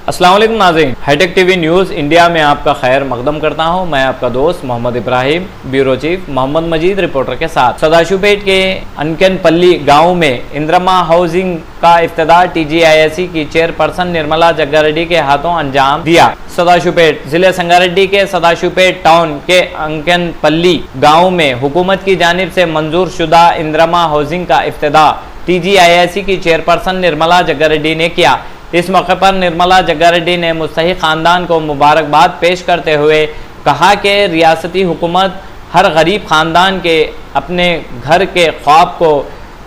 अस्सलाम वालेकुम नाज़रीन, हाईटेक टीवी न्यूज़ इंडिया में आपका खैर मकदम करता हूं। मैं आपका दोस्त मोहम्मद इब्राहिम, ब्यूरो चीफ मोहम्मद मजीद रिपोर्टर के साथ। सदाशिवपेट के अनकनपल्ली गांव में इंद्रमा हाउसिंग का इफ्तिताह TGISC की चेयरपर्सन निर्मला जग्गारेड्डी के हाथों अंजाम दिया। सदाशिवपेट जिले संगारेड्डी के सदाशिवपेट टाउन के अंकनपल्ली गाँव में हुकूमत की जानिब से मंजूर शुदा इंद्रमा हाउसिंग का इफ्तिताह TGISC की चेयरपर्सन निर्मला जग्गारेड्डी ने किया। इस मौके पर निर्मला जग्गारेड्डी ने मुस्तहिक ख़ानदान को मुबारकबाद पेश करते हुए कहा कि रियासती हुकूमत हर गरीब ख़ानदान के अपने घर के ख्वाब को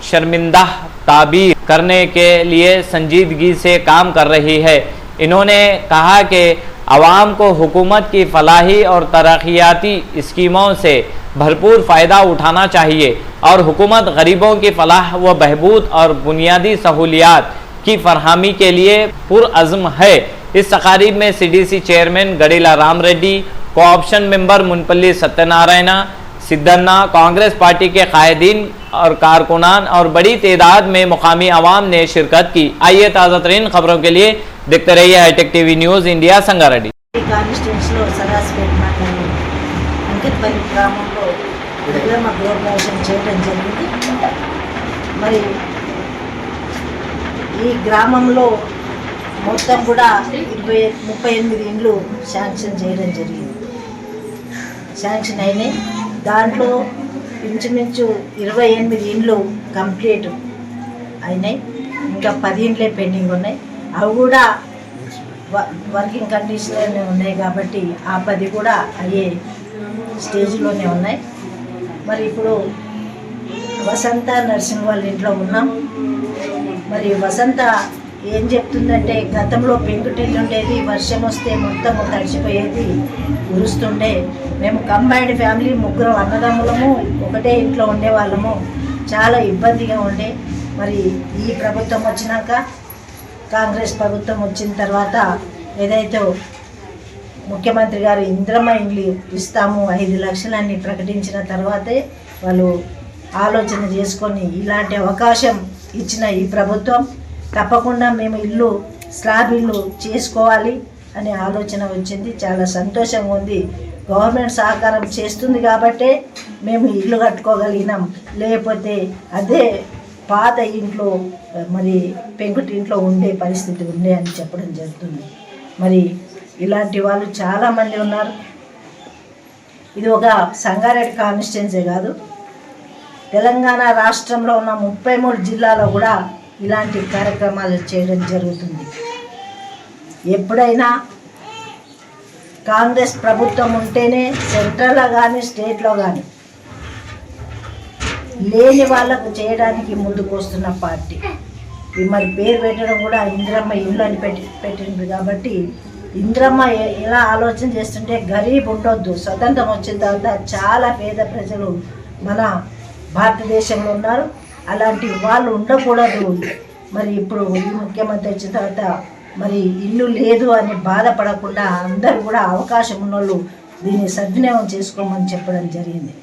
शर्मिंदा ताबीर करने के लिए संजीदगी से काम कर रही है। इन्होंने कहा कि आवाम को हुकूमत की फलाही और तरक्याती स्कीमों से भरपूर फ़ायदा उठाना चाहिए और हुकूमत गरीबों की फलाह व बहबूद और बुनियादी सहूलियात की फरहमी के लिए पुरअज़्म है। इस तकारीब में CDC chairman Gadila Ram Reddy, co-option member Munpalli Satyanarayana Siddhanna, Congress party के कायदीन और कारकुनान और बड़ी तादाद में मुकामी अवाम ने शिरकत की। आइए ताज़ा तरीन खबरों के लिए देखते रहिए hitech TV news India Sangareddy. ఈ గ్రామంలో మొత్తం కూడా 38 ఇండ్లు శాంక్షన్ చేయడం జరిగింది. శాంక్షన్ అయినాయి. దాంట్లో ఇంచుమించు 28 ఇండ్లు కంప్లీట్ అయినాయి. ఇంకా 10 ఇండ్లే పెండింగ్ ఉన్నాయి. అవి కూడా వర్కింగ్ కండిషన్లోనే ఉన్నాయి కాబట్టి ఆ 10 కూడా అయ్యే స్టేజ్లోనే ఉన్నాయి. మరి ఇప్పుడు వసంత నర్సింగ్ వాళ్ళ ఇంట్లో ఉన్నాం. మరి వసంత ఏం చెప్తుందంటే గతంలో పెంకుటిల్లు ఉండేది, వర్షం వస్తే మొత్తం తడిచిపోయేది, ఉరుస్తుండే. మేము కంబైన్డ్ ఫ్యామిలీ, ముగ్గురు అన్నదమ్ములము ఒకటే ఇంట్లో ఉండేవాళ్ళము. చాలా ఇబ్బందిగా ఉండే. మరి ఈ ప్రభుత్వం వచ్చినాక, కాంగ్రెస్ ప్రభుత్వం వచ్చిన తర్వాత ఏదైతే ముఖ్యమంత్రి గారు ఇంద్రమ్మ ఇండ్లు ఇస్తాము 5 లక్షలని ప్రకటించిన తర్వాతే వాళ్ళు ఆలోచన చేసుకొని ఇలాంటి అవకాశం ఇచ్చిన ఈ ప్రభుత్వం తప్పకుండా మేము ఇల్లు స్లాబ్ ఇల్లు చేసుకోవాలి అనే ఆలోచన వచ్చింది. చాలా సంతోషంగా ఉంది. గవర్నమెంట్ సహకారం చేస్తుంది కాబట్టే మేము ఇల్లు కట్టుకోగలిగినాం. లేకపోతే అదే పాత ఇంట్లో మరి పెంకుటి ఇంట్లో ఉండే పరిస్థితి ఉండే అని చెప్పడం జరుగుతుంది. మరి ఇలాంటి వాళ్ళు చాలామంది ఉన్నారు. ఇది ఒక సంగారెడ్డి కాన్స్టిట్యున్సీ కాదు, తెలంగాణ రాష్ట్రంలో ఉన్న 33 జిల్లాలో కూడా ఇలాంటి కార్యక్రమాలు చేయడం జరుగుతుంది. ఎప్పుడైనా కాంగ్రెస్ ప్రభుత్వం ఉంటేనే సెంట్రల్లో కానీ స్టేట్లో కానీ లేని వాళ్ళకు చేయడానికి ముందుకు వస్తున్న పార్టీ. మరి పేరు పెట్టడం కూడా ఇంద్రమ్మ ఇల్లు అని పెట్టింది కాబట్టి ఇంద్రమ్మ ఎలా ఆలోచన చేస్తుంటే గరీబ్ ఉండొద్దు. స్వతంత్రం వచ్చిన తర్వాత చాలా పేద ప్రజలు మన భారతదేశంలో ఉన్నారు. అలాంటి వాళ్ళు ఉండకూడదు. మరి ఇప్పుడు ఈ ముఖ్యమంత్రి వచ్చిన తర్వాత మరి ఇల్లు లేదు అని బాధపడకుండా అందరూ కూడా అవకాశం ఉన్నోళ్ళు దీన్ని సద్వినియోగం చేసుకోమని చెప్పడం జరిగింది.